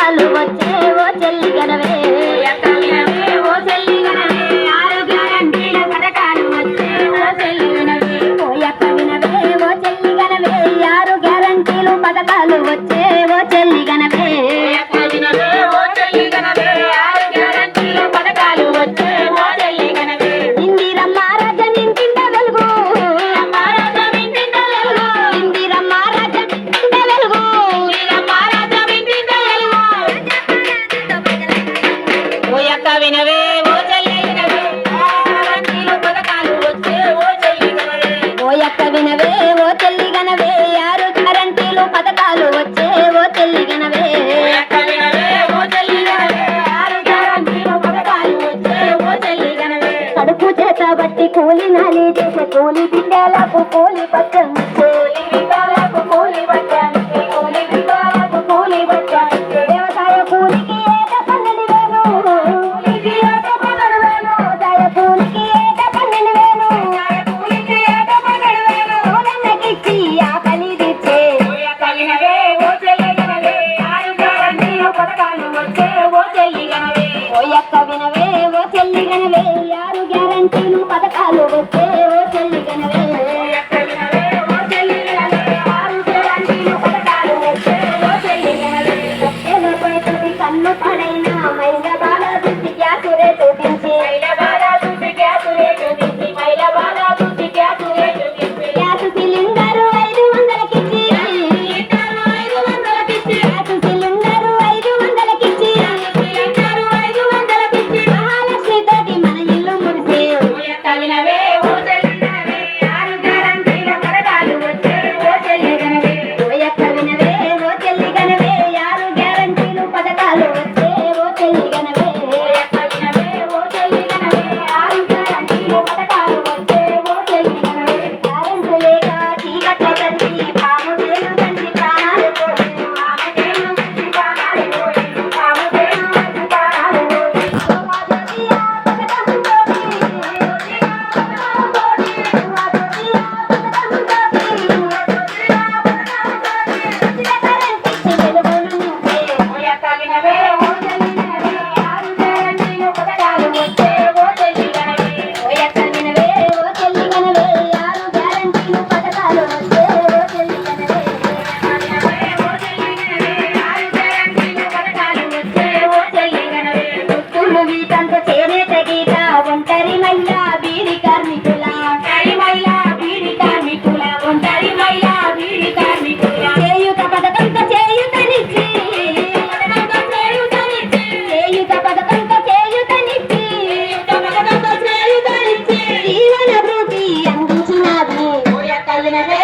పథకాలు వచ్చే ఓ చెల్లి గనవే ఓ చెల్లి గనవే ఆరు గ్యారంటీల పథకాలు వచ్చే ఓ చెల్లి గనవే ఓ యక్క వినవే ఓ చెల్లి గనవే ఆరు గ్యారంటీలు పథకాలు వచ్చే ఓ చెల్లి గనవే ఓ చెల్లి గనవే ఆరు గ్యారంటీలు పథకాలు వచ్చే ఓ చెల్లి గనవే ఇందిరమ్మ రాజ్యం ఇంటింట వెలుగు ఇందిరమ్మ రాజ్యం ఇంటింట వెలుగు ఓ యక్క వినవే ఓ చెల్లి వినవే గ్యారంటీలు పథకాలు వచ్చే ఓ చెల్లి గనవే ఓ యక్క వినవే ఓ చెల్లి గనవే ఆరు గ్యారంటీలు పథకాలు వచ్చే ఓ చెల్లి గనవే ఓ యక్క వినవే ఓ చెల్లి గనవే ఆరు గ్యారంటీలు పథకాలు వచ్చే ఓ చెల్లి గనవే కడుపు చేత బట్టి కూలి నాలి చేసే కూలి బిడ్డలకు కూలి పచ్చం కూలి బిడ్డలకు కూలి పచ్చం కూలి బిడ్డలకు కూలి పచ్చం వ్యవసాయ కూలికి ఏట 12,000 కూలికి ఏట 12,000 వ్యవసాయ కూలికి ఏట 12,000 కూలికి ఏట 12,000 సోదన్నకిచ్చి ఆకలి తీర్చే ఓ యక్క వినవే ఓ చెల్లి గనవే ఆరు గ్యారంటీలు పథకాలు వచ్చే ఓ చెల్లి గనవే ఓ యక్క వినవే ఓ చెల్లి గనవే ఆరు గ్యారంటీలు పథకాలు వచ్చే ఓ చెల్లి గనవే ఓ యక్క వినవే ఓ చెల్లి గనవే ఆరు గ్యారంటీలు పథకాలు వచ్చే ఓ చెల్లి గనవే ఒకేలపై తుది కన్ను పడైన మైల బాల దుడ్డి గ్యాసురే చూపించి మైల బాల దుడ్డి గ్యాసురే చూపించి మైల బాల దుడ్డి గ్యాసురే చూపించి గ్యాసు సిలిండరు 500కిచ్చి గ్యాసు సిలిండరు 500కిచ్చి సిలిండరు 500కిచ్చి మహాలక్ష్మి తోటి మన ఇల్లు మురిసే ఓ యక్క వినవే ఓ చెల్లి గనవే ఆరు గ్యారంటీల పథకాలు వచ్చే ఓ చెల్లి గనవే ఓ యక్క వినవే ఓ చెల్లి గనవే ఆరు గ్యారంటీలు పథకాలు వచ్చే ఓ చెల్లి గనవే ఓ యక్క వినవే ఓ చెల్లి గనవే ఆరు గ్యారంటీలు పథకాలు వచ్చే ఓ చెల్లి గనవే కరెంటు లేక చీకట్లో తల్లి పాము తేలు తండ్రి ప్రాణాలు పోయి పాము తేలు తండ్రి ప్రాణాలు పోయి పాము తేలు తండ్రి ప్రాణాలు పోయి సోమాజ్యోతి ఆ పథకం తోటి జ్యోతి ఆ పథకం తోటి సోమాజ్యోతి ఆ పథకం తోటి జ్యోతి ఆ పథకం తోటి ఉచిత కరెంట్ ఇచ్చి వెలుగును నింపే ఓ యక్క వినవే ఓ చెల్లి గనవే ఆరు గ్యారంటీలు పథకాలు వచ్చే ఓ చెల్లి గనవే ఓ యక్క వినవే ఓ చెల్లి గనవే ఆరు గ్యారంటీలు పథకాలు వచ్చే ఓ చెల్లి గనవే ఓ యక్క వినవే ఓ చెల్లి గనవే ఆరు గ్యారంటీలు పథకాలు వచ్చే ఓ చెల్లి గనవే చుట్టూలు వీటంత చేనేత గీత ఒంటరి మహిళ బీడి కార్మికుల ఒంటరి మహిళ బీడి కార్మికుల ఒంటరి మహిళ బీడి కార్మికుల చేయూత పథకంతో చేయూతనిచ్చి చేయూత పథకంతో చేయూతనిచ్చి జీవన భృతి అందించినది ఓ యక్క వినవే